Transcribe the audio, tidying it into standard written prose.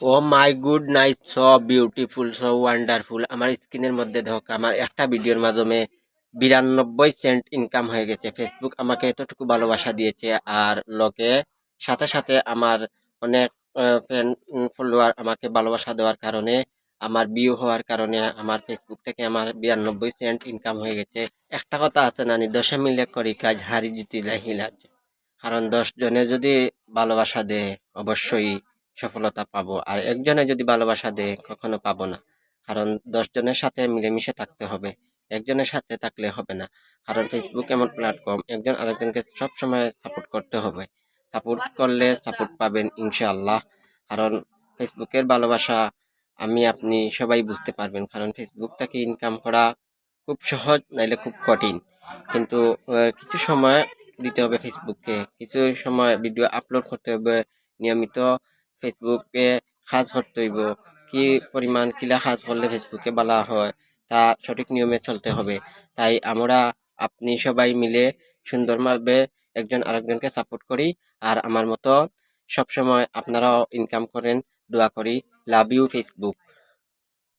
O my good night, so beautiful, so wonderful. আমার স্ক্রিনের মধ্যে দেখো, আমার একটা ভিডিওর মাধ্যমে 92 সেন্ট ইনকাম হয়ে গেছে। ফেসবুক আমাকে এতটুকু ভালোবাসা দিয়েছে, আর লোকে সাথে সাথে আমার অনেক ফ্রেন্ড ফলোয়ার আমাকে ভালোবাসা দেওয়ার কারণে, আমার ভিউ হওয়ার কারণে আমার ফেসবুক থেকে আমার 92 সেন্ট ইনকাম হয়ে গেছে। একটা কথা আছে নানি, দশে মিলে করি কাজ, হারি জিতি লাহি লাজ। কারণ 10 জনে যদি ভালোবাসা দেয় অবশ্যই সফলতা পাবো, আর একজনে যদি ভালোবাসা দেয় কখনো পাবো না। কারণ 10 জনের সাথে মিলেমিশে থাকতে হবে, একজনের সাথে থাকলে হবে না। কারণ ফেসবুক এমন প্ল্যাটফর্ম, একজন আরেকজনকে সব সময় সাপোর্ট করতে হবে। সাপোর্ট করলে সাপোর্ট পাবেন ইনশাআল্লাহ। কারণ ফেসবুকের ভালোবাসা আমি আপনি সবাই বুঝতে পারবেন। কারণ ফেসবুক থেকে ইনকাম করা খুব সহজ, নাইলে খুব কঠিন। কিন্তু কিছু সময় দিতে হবে ফেসবুককে, কিছু সময় ভিডিও আপলোড করতে হবে নিয়মিত। ফেসবুকে কাজ করতে হইব, কি পরিমাণ কিলা কাজ করলে ফেসবুকে বলা হয় তা সঠিক নিয়মে চলতে হবে। তাই আমরা আপনি সবাই মিলে সুন্দরভাবে একজন আরেকজনকে সাপোর্ট করি। আর আমার মতো সবসময় আপনারাও ইনকাম করেন, দোয়া করি। Love you Facebook.